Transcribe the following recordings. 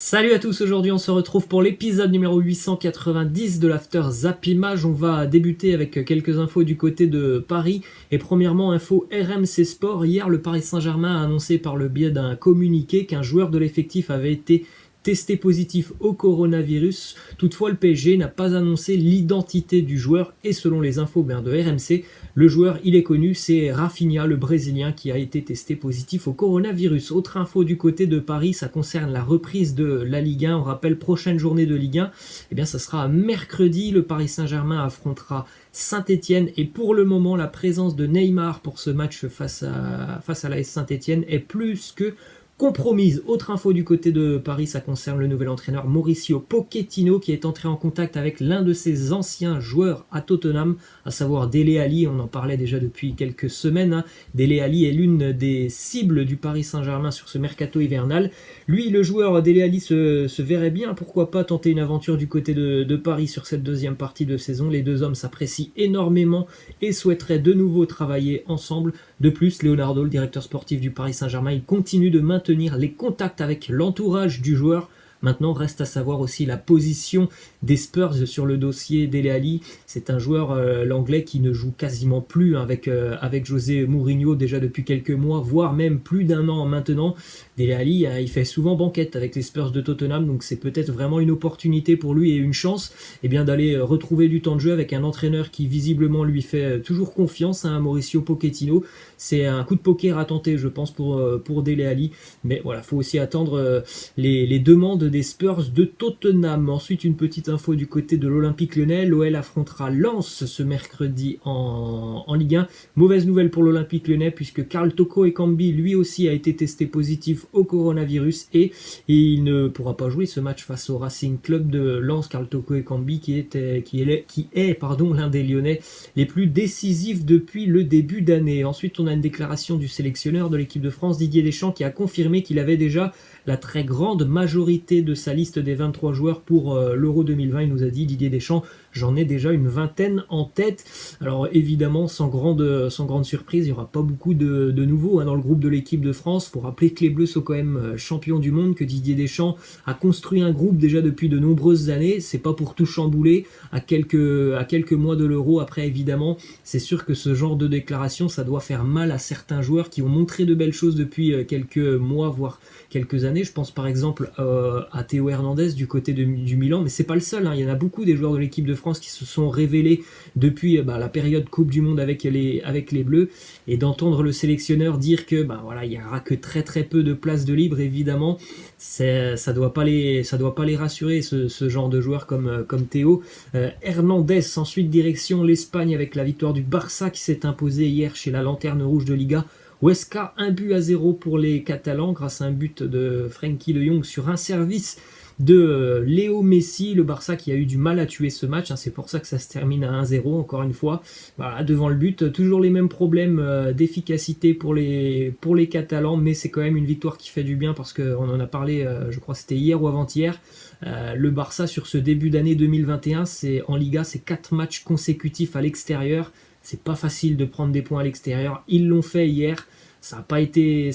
Salut à tous, aujourd'hui on se retrouve pour l'épisode numéro 890 de l'After Zap Image. On va débuter avec quelques infos du côté de Paris. Et premièrement, info RMC Sport. Hier, le Paris Saint-Germain a annoncé par le biais d'un communiqué qu'un joueur de l'effectif avait été testé positif au coronavirus. Toutefois, le PSG n'a pas annoncé l'identité du joueur et selon les infos de RMC, le joueur, il est connu, c'est Rafinha, le Brésilien, qui a été testé positif au coronavirus. Autre info du côté de Paris, ça concerne la reprise de la Ligue 1. On rappelle, prochaine journée de Ligue 1, eh bien, ça sera mercredi. Le Paris Saint-Germain affrontera Saint-Etienne et pour le moment, la présence de Neymar pour ce match face à l'AS Saint-Etienne est plus que compromise. Autre info du côté de Paris, ça concerne le nouvel entraîneur Mauricio Pochettino qui est entré en contact avec l'un de ses anciens joueurs à Tottenham, à savoir Dele Alli. On en parlait déjà depuis quelques semaines. Dele Alli est l'une des cibles du Paris Saint-Germain sur ce mercato hivernal. Lui, le joueur Dele Alli se verrait bien, pourquoi pas tenter une aventure du côté de Paris sur cette deuxième partie de saison. Les deux hommes s'apprécient énormément et souhaiteraient de nouveau travailler ensemble. De plus, Leonardo, le directeur sportif du Paris Saint-Germain, il continue de maintenir les contacts avec l'entourage du joueur. Maintenant, reste à savoir aussi la position des Spurs sur le dossier Dele Alli. C'est un joueur, l'anglais, qui ne joue quasiment plus avec José Mourinho déjà depuis quelques mois, voire même plus d'un an maintenant. Dele Alli, il fait souvent banquette avec les Spurs de Tottenham, donc c'est peut-être vraiment une opportunité pour lui et une chance d'aller retrouver du temps de jeu avec un entraîneur qui visiblement lui fait toujours confiance, Mauricio Pochettino. C'est un coup de poker à tenter, je pense, pour Dele Alli. Mais voilà, il faut aussi attendre les demandes des Spurs de Tottenham. Ensuite, une petite info du côté de l'Olympique Lyonnais. L'OL affrontera Lens ce mercredi en Ligue 1. Mauvaise nouvelle pour l'Olympique Lyonnais puisque Karl Toko Ekambi lui aussi a été testé positif au coronavirus et il ne pourra pas jouer ce match face au Racing Club de Lens. Karl Toko Ekambi qui est l'un des Lyonnais les plus décisifs depuis le début d'année. Ensuite, on a une déclaration du sélectionneur de l'équipe de France, Didier Deschamps, qui a confirmé qu'il avait déjà la très grande majorité de sa liste des 23 joueurs pour l'Euro 2020. Il nous a dit, Didier Deschamps, j'en ai déjà une vingtaine en tête. Alors évidemment, sans grande surprise, il n'y aura pas beaucoup de nouveaux dans le groupe de l'équipe de France. Il faut rappeler que les Bleus sont quand même champions du monde, que Didier Deschamps a construit un groupe déjà depuis de nombreuses années. C'est pas pour tout chambouler à quelques mois de l'Euro. Après, évidemment, c'est sûr que ce genre de déclaration, ça doit faire mal à certains joueurs qui ont montré de belles choses depuis quelques mois, voire quelques années. Je pense par exemple à Théo Hernandez du côté du Milan, mais c'est pas le seul. Il y en a beaucoup des joueurs de l'équipe de France qui se sont révélés depuis la période Coupe du Monde avec les Bleus, et d'entendre le sélectionneur dire que il y aura que très très peu de places de libre, évidemment, ça doit pas les rassurer, ce genre de joueurs comme Théo Hernandez. Ensuite, direction l'Espagne avec la victoire du Barça qui s'est imposé hier chez la Lanterne Rouge de Liga. Huesca, 1-0 pour les Catalans grâce à un but de Frenkie de Jong sur un service de Léo Messi. Le Barça qui a eu du mal à tuer ce match, c'est pour ça que ça se termine à 1-0 encore une fois. Voilà, devant le but, toujours les mêmes problèmes d'efficacité pour les Catalans, mais c'est quand même une victoire qui fait du bien parce qu'on en a parlé, je crois que c'était hier ou avant-hier. Le Barça sur ce début d'année 2021, en Liga, c'est 4 matchs consécutifs à l'extérieur. C'est pas facile de prendre des points à l'extérieur. Ils l'ont fait hier. Ça n'a pas été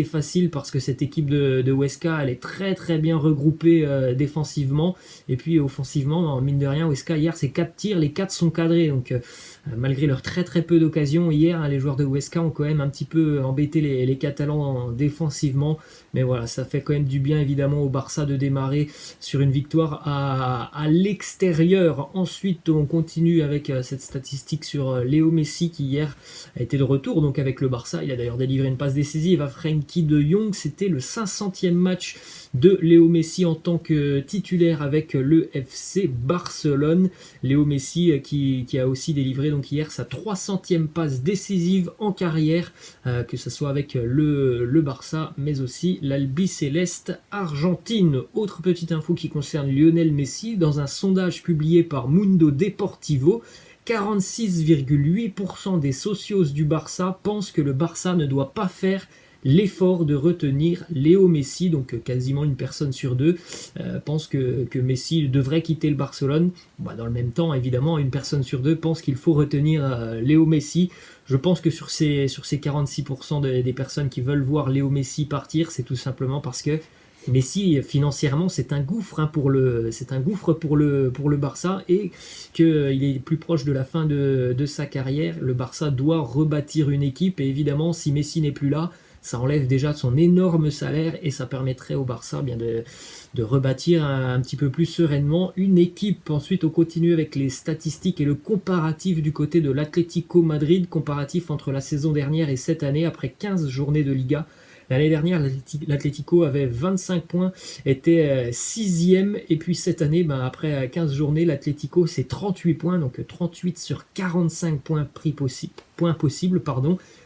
facile parce que cette équipe de Huesca, elle est très très bien regroupée défensivement. Et puis offensivement, mine de rien, Huesca hier, c'est 4 tirs, les 4 sont cadrés. Donc malgré leur très très peu d'occasions hier, les joueurs de Huesca ont quand même un petit peu embêté les Catalans défensivement. Mais voilà, ça fait quand même du bien évidemment au Barça de démarrer sur une victoire à l'extérieur. Ensuite, on continue avec cette statistique sur Léo Messi qui hier a été de retour donc avec le Barça. Il a d'ailleurs délivré une passe décisive à Frenkie de Jong. C'était le 500e match de Léo Messi en tant que titulaire avec le FC Barcelone. Léo Messi qui a aussi délivré donc hier sa 300e passe décisive en carrière, que ce soit avec le Barça mais aussi l'Albiceleste Argentine. Autre petite info qui concerne Lionel Messi, dans un sondage publié par Mundo Deportivo, 46,8% des socios du Barça pensent que le Barça ne doit pas faire l'effort de retenir Léo Messi, donc quasiment une personne sur deux pense que Messi devrait quitter le Barcelone. Dans le même temps, évidemment, une personne sur deux pense qu'il faut retenir Léo Messi. Je pense que sur ces 46% des personnes qui veulent voir Léo Messi partir, c'est tout simplement parce que Messi, financièrement, c'est un gouffre pour le Barça, et qu'il est plus proche de la fin de sa carrière. Le Barça doit rebâtir une équipe, et évidemment, si Messi n'est plus là, ça enlève déjà son énorme salaire, et ça permettrait au Barça bien de rebâtir un petit peu plus sereinement une équipe. Ensuite, on continue avec les statistiques et le comparatif du côté de l'Atlético Madrid, comparatif entre la saison dernière et cette année, après 15 journées de Liga. L'année dernière, l'Atlético avait 25 points, était 6e, et puis cette année, après 15 journées, l'Atlético c'est 38 points, donc 38 sur 45 points possibles.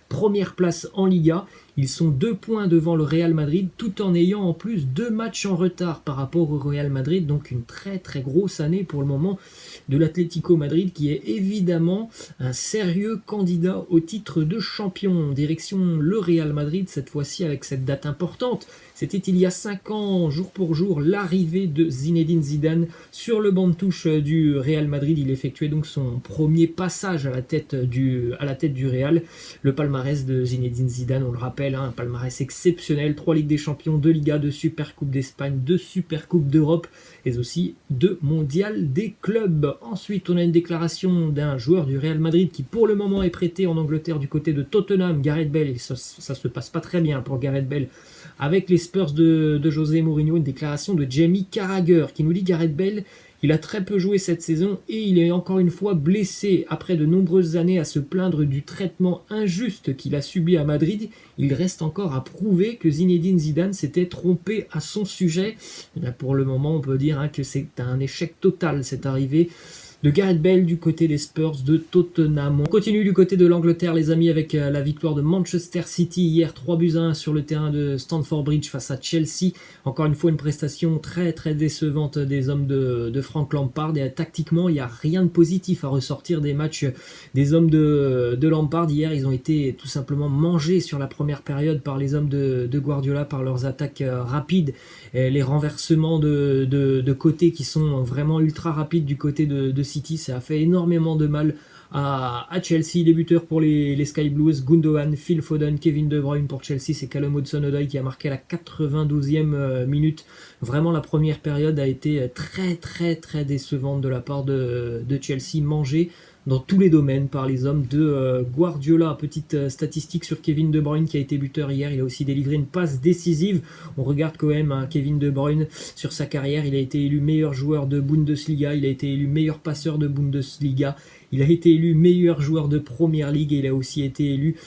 Première place en Liga, ils sont 2 points devant le Real Madrid, tout en ayant en plus 2 matchs en retard par rapport au Real Madrid, donc une très très grosse année pour le moment de l'Atlético Madrid, qui est évidemment un sérieux candidat au titre de champion. Direction le Real Madrid, cette fois-ci avec cette date importante. C'était il y a 5 ans, jour pour jour, l'arrivée de Zinedine Zidane sur le banc de touche du Real Madrid. Il effectuait donc son premier passage à la tête du Real. Le palmarès de Zinedine Zidane, on le rappelle, un palmarès exceptionnel, 3 Ligues des Champions, 2 Ligas, 2 Supercoupes d'Espagne, 2 Supercoupes d'Europe, et aussi 2 Mondiales des clubs. Ensuite, on a une déclaration d'un joueur du Real Madrid qui pour le moment est prêté en Angleterre du côté de Tottenham, Gareth Bale, et ça se passe pas très bien pour Gareth Bale avec les Spurs de José Mourinho. Une déclaration de Jamie Carragher qui nous dit: Gareth Bale, il a très peu joué cette saison et il est encore une fois blessé. Après de nombreuses années à se plaindre du traitement injuste qu'il a subi à Madrid, il reste encore à prouver que Zinedine Zidane s'était trompé à son sujet. Et bien pour le moment, on peut dire que c'est un échec total cette arrivée de Gareth Bale du côté des Spurs de Tottenham. On continue du côté de l'Angleterre, les amis, avec la victoire de Manchester City hier, 3-1 sur le terrain de Stamford Bridge face à Chelsea. Encore une fois, une prestation très très décevante des hommes de Frank Lampard. Et tactiquement, il n'y a rien de positif à ressortir des matchs des hommes de Lampard. Hier, ils ont été tout simplement mangés sur la première période par les hommes de Guardiola, par leurs attaques rapides, et les renversements de côté qui sont vraiment ultra rapides du côté de City. Ça a fait énormément de mal à Chelsea. Les buteurs pour les Sky Blues: Gundogan, Phil Foden, Kevin De Bruyne. Pour Chelsea, c'est Callum Hudson-Odoi qui a marqué à la 92e minute. Vraiment, la première période a été très très très décevante de la part de Chelsea, mangée dans tous les domaines par les hommes de Guardiola. Petite statistique sur Kevin De Bruyne qui a été buteur hier, il a aussi délivré une passe décisive. On regarde quand même Kevin De Bruyne sur sa carrière, il a été élu meilleur joueur de Bundesliga, il a été élu meilleur passeur de Bundesliga, il a été élu meilleur joueur de Premier League, et il a aussi été élu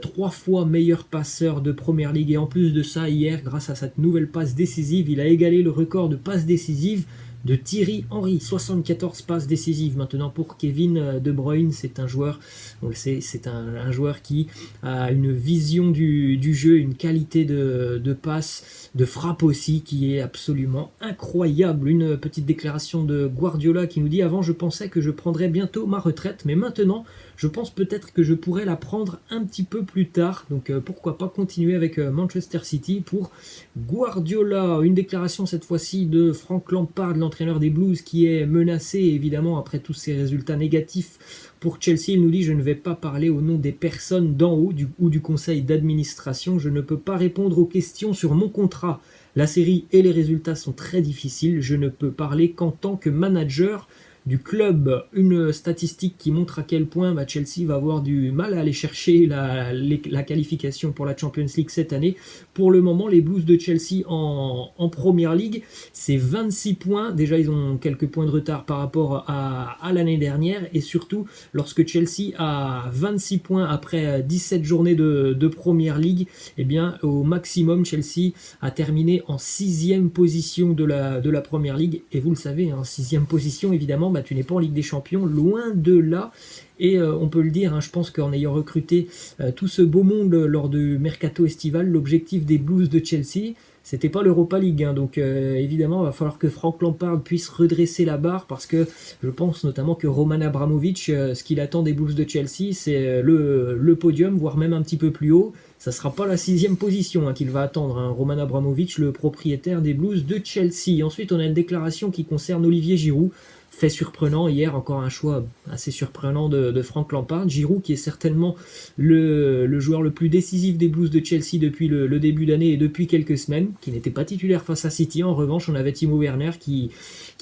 3 fois meilleur passeur de Premier League. Et en plus de ça, hier, grâce à cette nouvelle passe décisive, il a égalé le record de passes décisives de Thierry Henry, 74 passes décisives maintenant pour Kevin De Bruyne. C'est un joueur, on le sait, c'est un joueur qui a une vision du jeu, une qualité de passe, de frappe aussi, qui est absolument incroyable. Une petite déclaration de Guardiola qui nous dit: avant je pensais que je prendrais bientôt ma retraite, mais maintenant je pense peut-être que je pourrais la prendre un petit peu plus tard. Donc pourquoi pas continuer avec Manchester City pour Guardiola. Une déclaration cette fois-ci de Frank Lampard, l'entraîneur des Blues, qui est menacé évidemment après tous ces résultats négatifs pour Chelsea. Il nous dit: je ne vais pas parler au nom des personnes d'en haut ou du conseil d'administration. Je ne peux pas répondre aux questions sur mon contrat. La série et les résultats sont très difficiles. Je ne peux parler qu'en tant que manager du club. Une statistique qui montre à quel point Chelsea va avoir du mal à aller chercher la qualification pour la Champions League cette année. Pour le moment, les Blues de Chelsea en Premier League, c'est 26 points. Déjà, ils ont quelques points de retard par rapport à l'année dernière. Et surtout, lorsque Chelsea a 26 points après 17 journées de Premier League, eh bien, au maximum, Chelsea a terminé en 6e position de la Premier League. Et vous le savez, en 6e position, évidemment, tu n'es pas en Ligue des Champions, loin de là. Et on peut le dire, je pense qu'en ayant recruté tout ce beau monde lors du mercato estival, l'objectif des Blues de Chelsea, c'était pas l'Europa League. Donc évidemment, il va falloir que Frank Lampard puisse redresser la barre, parce que je pense notamment que Roman Abramovich, ce qu'il attend des Blues de Chelsea, c'est le podium, voire même un petit peu plus haut. Ça ne sera pas la 6e position qu'il va attendre, Roman Abramovich, le propriétaire des Blues de Chelsea. Ensuite, on a une déclaration qui concerne Olivier Giroud. Fait surprenant, hier encore un choix assez surprenant de Frank Lampard. Giroud qui est certainement le joueur le plus décisif des Blues de Chelsea depuis le début d'année et depuis quelques semaines, qui n'était pas titulaire face à City. En revanche, on avait Timo Werner qui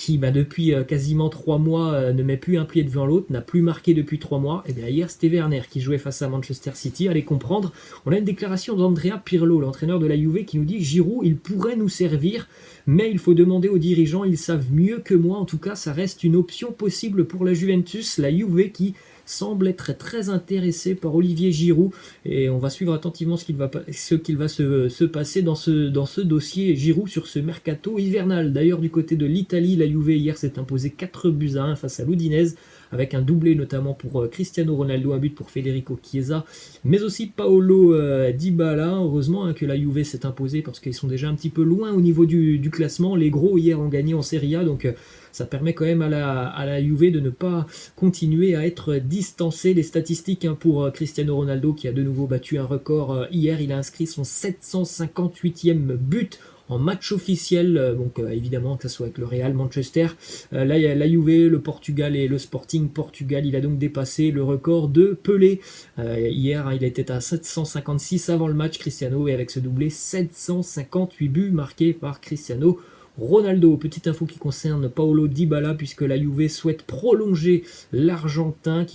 depuis quasiment 3 mois ne met plus un pied devant l'autre, n'a plus marqué depuis 3 mois. Et bien hier c'était Werner qui jouait face à Manchester City. Allez comprendre, on a une déclaration d'Andrea Pirlo, l'entraîneur de la Juve, qui nous dit: Giroud, il pourrait nous servir, mais il faut demander aux dirigeants, ils savent mieux que moi. En tout cas, ça reste une option possible pour la Juventus, la Juve qui semble être très intéressé par Olivier Giroud, et on va suivre attentivement ce qu'il va se passer dans ce dossier Giroud sur ce mercato hivernal. D'ailleurs, du côté de l'Italie, la Juve hier s'est imposée 4-1 face à l'Udinese, avec un doublé notamment pour Cristiano Ronaldo, un but pour Federico Chiesa, mais aussi Paolo Dybala. Heureusement que la Juve s'est imposée, parce qu'ils sont déjà un petit peu loin au niveau du classement. Les gros hier ont gagné en Serie A, donc ça permet quand même à la Juve de ne pas continuer à être distancé. Les statistiques pour Cristiano Ronaldo, qui a de nouveau battu un record hier. Il a inscrit son 758e but en match officiel, donc évidemment que ce soit avec le Real, Manchester, la Juve, le Portugal et le Sporting Portugal. Il a donc dépassé le record de Pelé. Hier, il était à 756 avant le match, Cristiano, et avec ce doublé, 758 buts marqués par Cristiano Ronaldo. Petite info qui concerne Paolo Dybala, puisque la Juve souhaite prolonger l'Argentin,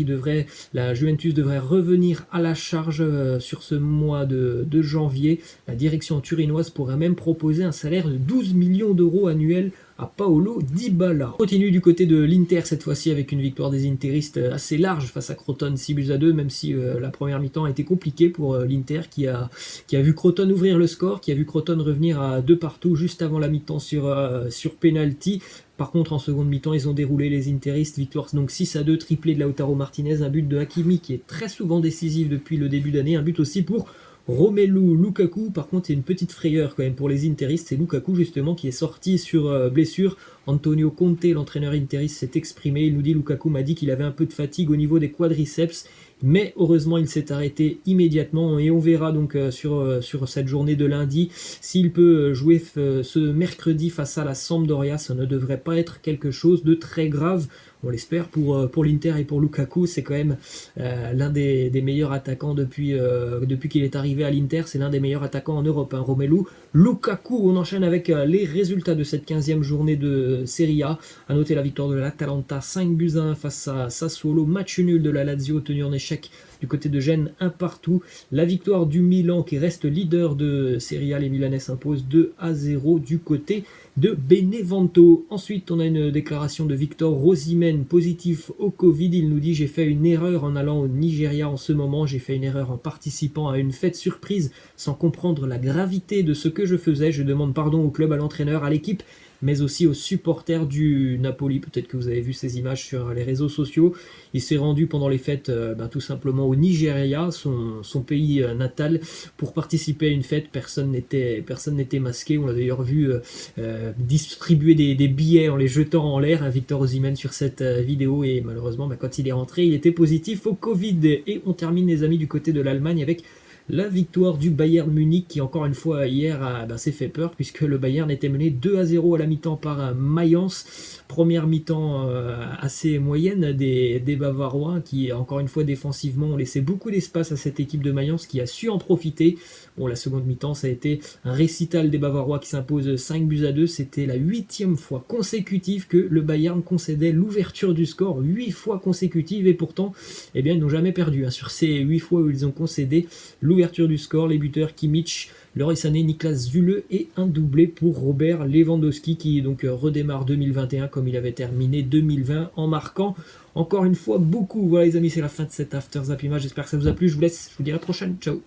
la Juventus devrait revenir à la charge sur ce mois de janvier. La direction turinoise pourrait même proposer un salaire de 12 millions d'euros annuels à Paolo Dybala. On continue du côté de l'Inter cette fois-ci avec une victoire des Interistes assez large face à Crotone, 6-2, même si la première mi-temps a été compliquée pour l'Inter qui a vu Crotone ouvrir le score, qui a vu Crotone revenir à 2-2 juste avant la mi-temps sur penalty. Par contre, en seconde mi-temps, ils ont déroulé les Interistes, victoire donc 6-2, triplé de Lautaro Martinez, un but de Hakimi qui est très souvent décisif depuis le début d'année, un but aussi pour Romelu Lukaku. Par contre, il y a une petite frayeur quand même pour les Interistes, c'est Lukaku justement qui est sorti sur blessure. Antonio Conte, l'entraîneur interiste, s'est exprimé. Il nous dit: Lukaku m'a dit qu'il avait un peu de fatigue au niveau des quadriceps, mais heureusement il s'est arrêté immédiatement, et on verra donc sur cette journée de lundi s'il peut jouer ce mercredi face à la Sampdoria. Ça ne devrait pas être quelque chose de très grave, on l'espère pour l'Inter et pour Lukaku. C'est quand même l'un des meilleurs attaquants depuis qu'il est arrivé à l'Inter. C'est l'un des meilleurs attaquants en Europe, hein, Romelu Lukaku. On enchaîne avec les résultats de cette 15e journée de Serie A. À noter la victoire de l'Atalanta 5-1 face à Sassuolo, match nul de la Lazio tenu en échec du côté de Gênes 1-1. La victoire du Milan qui reste leader de Serie A, les Milanais s'imposent 2-0 du côté de Benevento. Ensuite, on a une déclaration de Victor Osimhen, positif au Covid. Il nous dit: j'ai fait une erreur en allant au Nigeria en ce moment, j'ai fait une erreur en participant à une fête surprise sans comprendre la gravité de ce que je faisais. Je demande pardon au club, à l'entraîneur, à l'équipe, mais aussi aux supporters du Napoli. Peut-être que vous avez vu ces images sur les réseaux sociaux. Il s'est rendu pendant les fêtes tout simplement au Nigeria, son pays natal, pour participer à une fête. Personne n'était masqué. On l'a d'ailleurs vu distribuer des billets en les jetant en l'air à Victor Osimhen sur cette vidéo, et malheureusement quand il est rentré, il était positif au Covid. Et on termine, les amis, du côté de l'Allemagne avec la victoire du Bayern Munich qui, encore une fois, hier s'est fait peur, puisque le Bayern était mené 2-0 à la mi-temps par Mayence. Première mi-temps assez moyenne des Bavarois qui, encore une fois, défensivement, ont laissé beaucoup d'espace à cette équipe de Mayence qui a su en profiter. Bon, la seconde mi-temps, ça a été un récital des Bavarois qui s'impose 5-2. C'était la 8e fois consécutive que le Bayern concédait l'ouverture du score, 8 fois consécutives, et pourtant, ils n'ont jamais perdu. Sur ces 8 fois où ils ont concédé l'ouverture du score, les buteurs Kimmich, Leroy Sané, Niklas Süle et un doublé pour Robert Lewandowski qui donc redémarre 2021 comme il avait terminé 2020 en marquant encore une fois beaucoup. Voilà les amis, c'est la fin de cet After Zappima. J'espère que ça vous a plu. Je vous laisse, je vous dis à la prochaine. Ciao.